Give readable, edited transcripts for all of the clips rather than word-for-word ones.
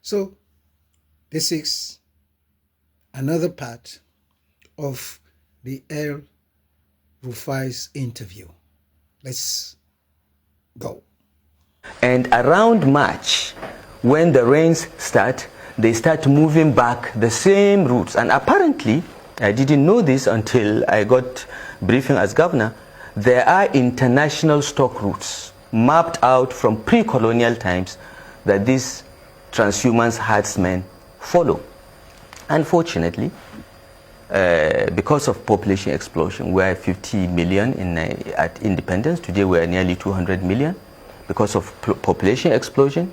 So this is another part of the El-Rufai's interview. Let's go. And around March, when the rains start, they start moving back the same routes. And apparently, I didn't know this until I got briefing as governor, there are international stock routes mapped out from pre-colonial times that these transhumance herdsmen follow. Unfortunately, because of population explosion, we are 50 million at independence. Today we are nearly 200 million. Because of population explosion,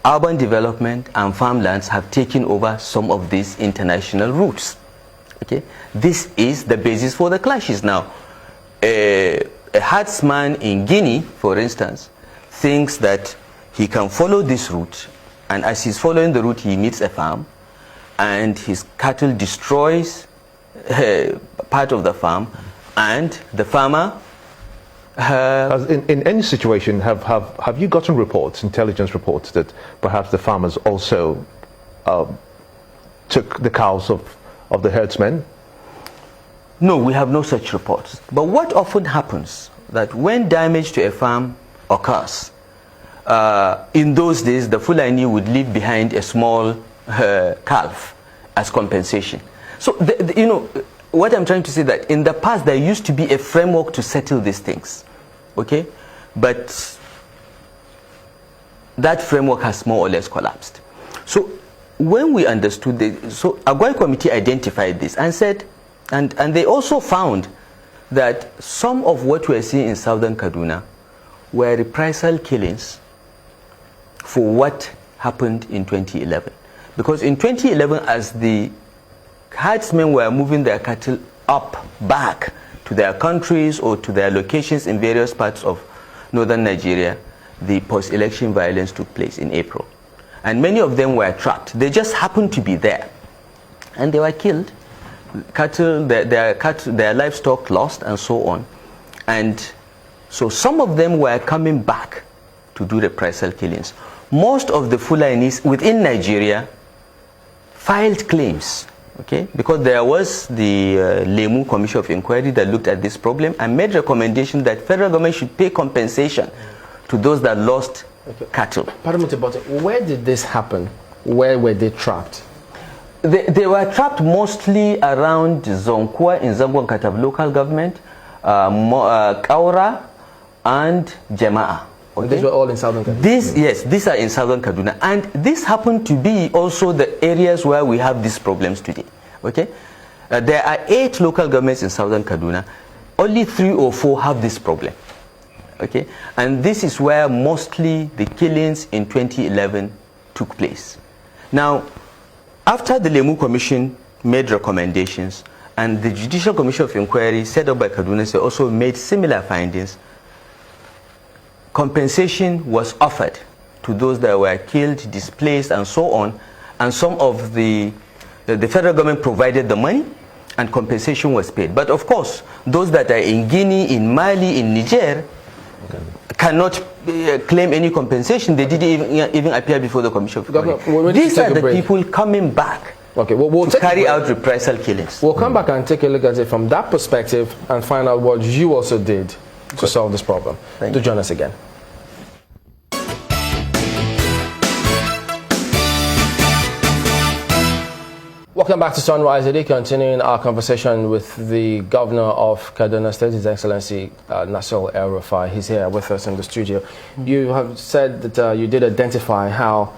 urban development and farmlands have taken over some of these international routes. Okay, this is the basis for the clashes. Now, a herdsman in Guinea, for instance, thinks that he can follow this route, and as he's following the route, he meets a farm, and his cattle destroys part of the farm, and the farmer. In any situation, have you gotten reports, intelligence reports, that perhaps the farmers also took the cows of the herdsmen? No, we have no such reports. But what often happens, that when damage to a farm occurs, in those days, the Fulani would leave behind a small calf as compensation. So, you know, what I'm trying to say that in the past there used to be a framework to settle these things, okay? But that framework has more or less collapsed. So when we understood this, so Agwai committee identified this and said, and they also found that some of what we are seeing in southern Kaduna were reprisal killings for what happened in 2011. Because in 2011, as the herdsmen were moving their cattle back to their countries or to their locations in various parts of northern Nigeria, the post-election violence took place in April. And many of them were trapped. They just happened to be there. And they were killed. Cattle, their livestock lost, and so on. And so some of them were coming back to do reprisal killings. Most of the Fulanis within Nigeria filed claims. Okay, because there was the Lemu Commission of Inquiry that looked at this problem and made recommendation that federal government should pay compensation to those that lost cattle. Pardon me, but where did this happen? Where were they trapped? They were trapped mostly around Zonkwa in Zambon Katav local government, Kaura and Jema'a. Okay. These were all in southern Kaduna? Yes, these are in southern Kaduna. And this happened to be also the areas where we have these problems today. Okay? There are 8 local governments in southern Kaduna. Only 3 or 4 have this problem. Okay? And this is where mostly the killings in 2011 took place. Now, after the Lemu Commission made recommendations, and the Judicial Commission of Inquiry set up by Kaduna State also made similar findings, compensation was offered to those that were killed, displaced, and so on. And some of the federal government provided the money, and compensation was paid. But of course, those that are in Guinea, in Mali, in Niger, cannot claim any compensation. They didn't even appear before the Commission of Inquiry. These are the people coming back to carry out reprisal killings. We'll come back and take a look at it from that perspective and find out what you also did to solve this problem. Do join us again. Welcome back to Sunrise Today, continuing our conversation with the Governor of Kaduna State, His Excellency Nasir El-Rufai. He's here with us in the studio. You have said that you did identify how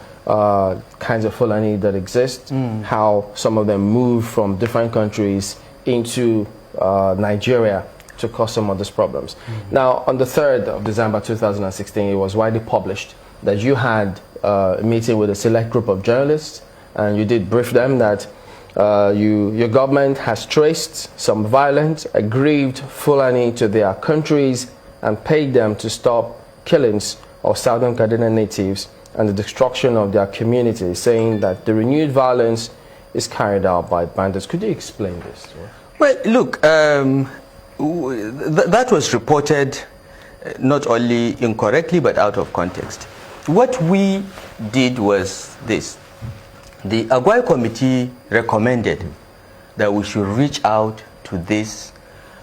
kinds of Fulani that exist, how some of them move from different countries into Nigeria to cause some of these problems. Now, on the 3rd of December 2016, it was widely published that you had a meeting with a select group of journalists, and you did brief them that your government has traced some violent, aggrieved Fulani to their countries and paid them to stop killings of southern Kaduna natives and the destruction of their communities, saying that the renewed violence is carried out by bandits. Could you explain this? Well, look, that was reported not only incorrectly but out of context. what we did was this. The Aguai Committee recommended that we should reach out to these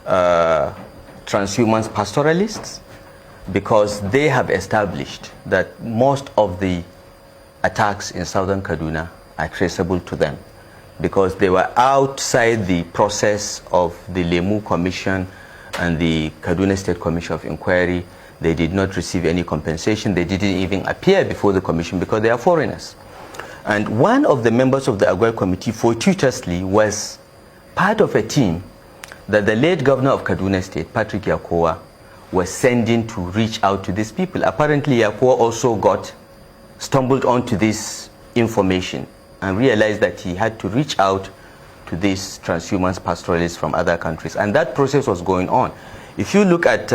transhumance pastoralists, because they have established that most of the attacks in southern Kaduna are traceable to them, because they were outside the process of the Lemu Commission and the Kaduna State Commission of Inquiry. They did not receive any compensation. They didn't even appear before the commission because they are foreigners. And one of the members of the Aguai Committee fortuitously was part of a team that the late governor of Kaduna State, Patrick Yakowa, was sending to reach out to these people. Apparently, Yakowa also stumbled onto this information and realized that he had to reach out to these transhumance pastoralists from other countries. And that process was going on. If you look at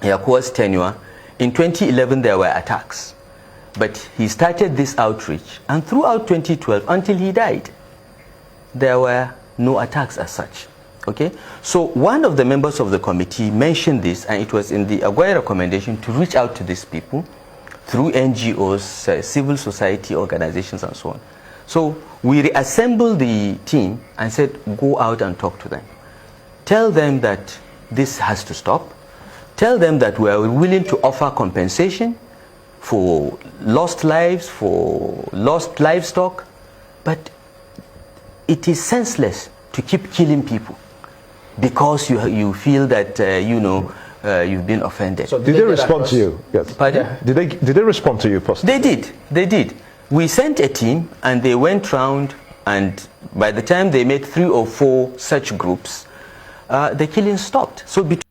Yakowa's tenure, in 2011 there were attacks. But he started this outreach, and throughout 2012 until he died, there were no attacks as such. Okay, so one of the members of the committee mentioned this, and it was in the Aguai recommendation to reach out to these people through NGOs, civil society organizations, and so on. So we reassembled the team and said, go out and talk to them. Tell them that this has to stop. Tell them that we are willing to offer compensation for lost lives, for lost livestock, but it is senseless to keep killing people because you feel that you've been offended. So did they respond to you? Yes. Pardon? Did they respond to you positively? They did. We sent a team and they went round, and by the time they made 3 or 4 such groups, the killing stopped. So between